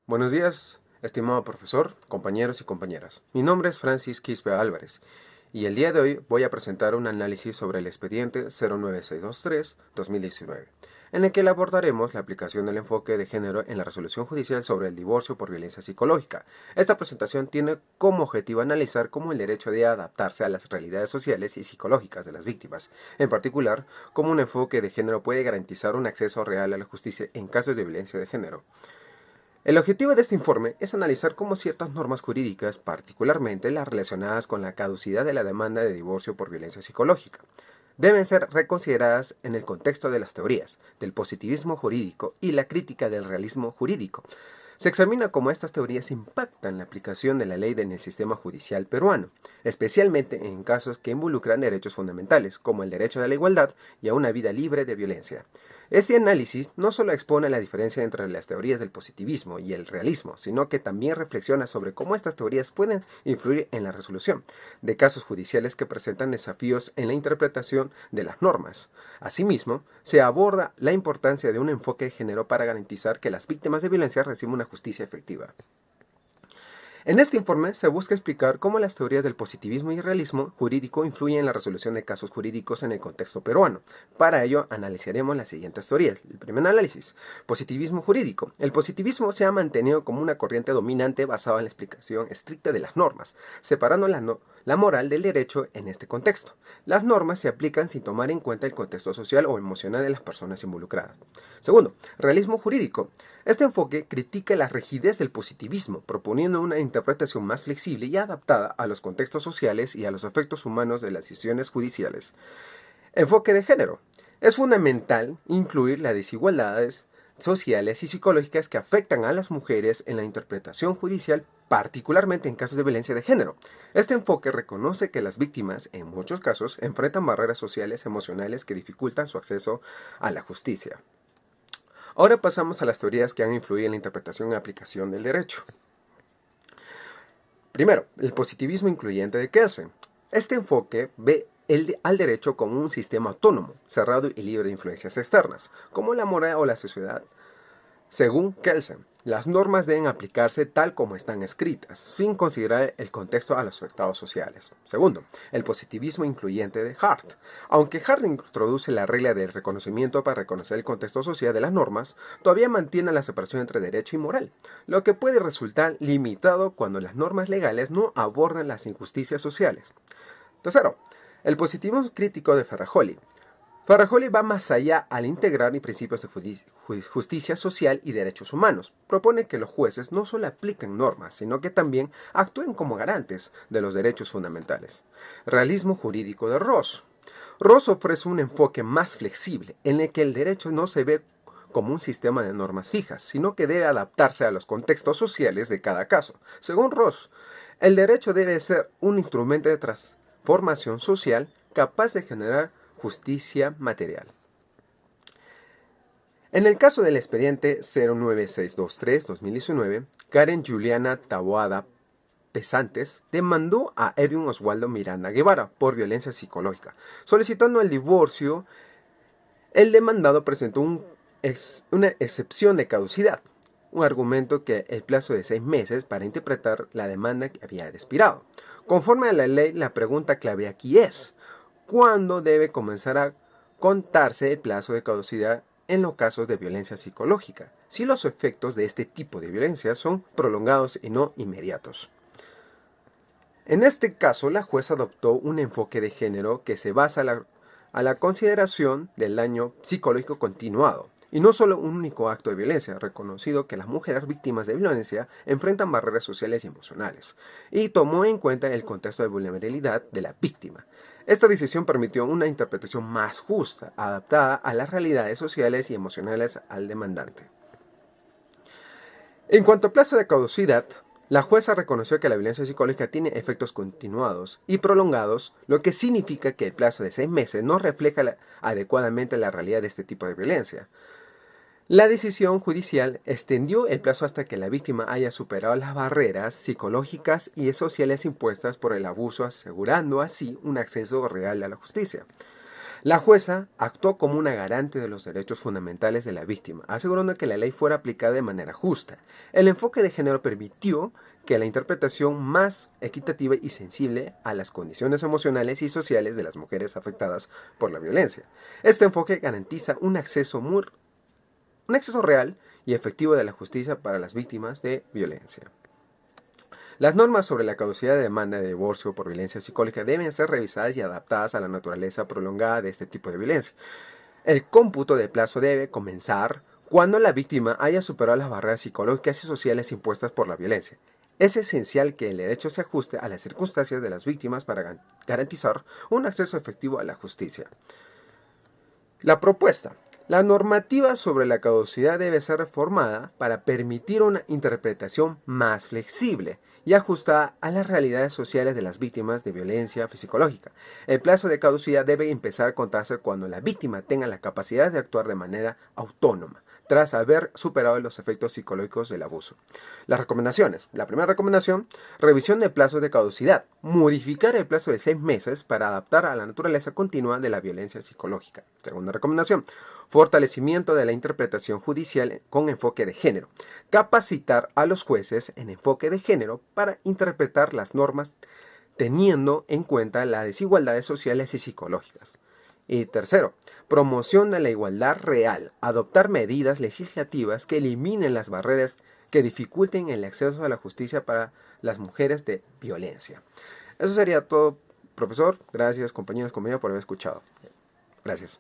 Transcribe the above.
Buenos días, estimado profesor, compañeros y compañeras. Mi nombre es Francis Quispe Álvarez y el día de hoy voy a presentar un análisis sobre el expediente 09623-2019, en el que abordaremos la aplicación del enfoque de género en la resolución judicial sobre el divorcio por violencia psicológica. Esta presentación tiene como objetivo analizar cómo el derecho de adaptarse a las realidades sociales y psicológicas de las víctimas, en particular, cómo un enfoque de género puede garantizar un acceso real a la justicia en casos de violencia de género. El objetivo de este informe es analizar cómo ciertas normas jurídicas, particularmente las relacionadas con la caducidad de la demanda de divorcio por violencia psicológica, deben ser reconsideradas en el contexto de las teorías, del positivismo jurídico y la crítica del realismo jurídico. Se examina cómo estas teorías impactan la aplicación de la ley en el sistema judicial peruano, especialmente en casos que involucran derechos fundamentales, como el derecho a la igualdad y a una vida libre de violencia. Este análisis no solo expone la diferencia entre las teorías del positivismo y el realismo, sino que también reflexiona sobre cómo estas teorías pueden influir en la resolución de casos judiciales que presentan desafíos en la interpretación de las normas. Asimismo, se aborda la importancia de un enfoque de género para garantizar que las víctimas de violencia reciban una justicia efectiva. En este informe se busca explicar cómo las teorías del positivismo y realismo jurídico influyen en la resolución de casos jurídicos en el contexto peruano. Para ello, analizaremos las siguientes teorías. El primer análisis: positivismo jurídico. El positivismo se ha mantenido como una corriente dominante basada en la explicación estricta de las normas, separando la moral del derecho en este contexto. Las normas se aplican sin tomar en cuenta el contexto social o emocional de las personas involucradas. Segundo, realismo jurídico. Este enfoque critica la rigidez del positivismo, proponiendo una interpretación más flexible y adaptada a los contextos sociales y a los efectos humanos de las decisiones judiciales. Enfoque de género. Es fundamental incluir las desigualdades sociales y psicológicas que afectan a las mujeres en la interpretación judicial, particularmente en casos de violencia de género. Este enfoque reconoce que las víctimas, en muchos casos, enfrentan barreras sociales y emocionales que dificultan su acceso a la justicia. Ahora pasamos a las teorías que han influido en la interpretación y aplicación del derecho. Primero, el positivismo incluyente de Kelsen. Este enfoque ve al derecho como un sistema autónomo, cerrado y libre de influencias externas, como la moral o la sociedad. Según Kelsen, las normas deben aplicarse tal como están escritas, sin considerar el contexto a los afectados sociales. Segundo, el positivismo incluyente de Hart. Aunque Hart introduce la regla del reconocimiento para reconocer el contexto social de las normas, todavía mantiene la separación entre derecho y moral, lo que puede resultar limitado cuando las normas legales no abordan las injusticias sociales. Tercero, el positivismo crítico de Ferrajoli. Ferrajoli va más allá al integrar principios de justicia social y derechos humanos. Propone que los jueces no solo apliquen normas, sino que también actúen como garantes de los derechos fundamentales. Realismo jurídico de Ross. Ross ofrece un enfoque más flexible, en el que el derecho no se ve como un sistema de normas fijas, sino que debe adaptarse a los contextos sociales de cada caso. Según Ross, el derecho debe ser un instrumento de transformación social capaz de generar justicia material. En el caso del expediente 09623-2019, Karen Juliana Taboada Pesantes demandó a Edwin Oswaldo Miranda Guevara por violencia psicológica. Solicitando el divorcio, el demandado presentó una excepción de caducidad, un argumento que el plazo de 6 meses para interpretar la demanda que había expirado. Conforme a la ley, la pregunta clave aquí es: ¿cuándo debe comenzar a contarse el plazo de caducidad en los casos de violencia psicológica, si los efectos de este tipo de violencia son prolongados y no inmediatos? En este caso, la jueza adoptó un enfoque de género que se basa a la consideración del daño psicológico continuado, y no solo un único acto de violencia, reconocido que las mujeres víctimas de violencia enfrentan barreras sociales y emocionales, y tomó en cuenta el contexto de vulnerabilidad de la víctima. Esta decisión permitió una interpretación más justa, adaptada a las realidades sociales y emocionales al demandante. En cuanto a plazo de caducidad, la jueza reconoció que la violencia psicológica tiene efectos continuados y prolongados, lo que significa que el plazo de 6 meses no refleja adecuadamente la realidad de este tipo de violencia. La decisión judicial extendió el plazo hasta que la víctima haya superado las barreras psicológicas y sociales impuestas por el abuso, asegurando así un acceso real a la justicia. La jueza actuó como una garante de los derechos fundamentales de la víctima, asegurando que la ley fuera aplicada de manera justa. El enfoque de género permitió que la interpretación más equitativa y sensible a las condiciones emocionales y sociales de las mujeres afectadas por la violencia. Este enfoque garantiza un acceso real y efectivo de la justicia para las víctimas de violencia. Las normas sobre la caducidad de demanda de divorcio por violencia psicológica deben ser revisadas y adaptadas a la naturaleza prolongada de este tipo de violencia. El cómputo de plazo debe comenzar cuando la víctima haya superado las barreras psicológicas y sociales impuestas por la violencia. Es esencial que el derecho se ajuste a las circunstancias de las víctimas para garantizar un acceso efectivo a la justicia. La propuesta. La normativa sobre la caducidad debe ser reformada para permitir una interpretación más flexible y ajustada a las realidades sociales de las víctimas de violencia psicológica. El plazo de caducidad debe empezar a contarse cuando la víctima tenga la capacidad de actuar de manera autónoma, tras haber superado los efectos psicológicos del abuso. Las recomendaciones. La primera recomendación, revisión de plazos de caducidad. Modificar el plazo de 6 meses para adaptar a la naturaleza continua de la violencia psicológica. Segunda recomendación, fortalecimiento de la interpretación judicial con enfoque de género. Capacitar a los jueces en enfoque de género para interpretar las normas teniendo en cuenta las desigualdades sociales y psicológicas. Y tercero, promoción de la igualdad real. Adoptar medidas legislativas que eliminen las barreras que dificulten el acceso a la justicia para las mujeres de violencia. Eso sería todo, profesor. Gracias, compañeros, por haber escuchado. Gracias.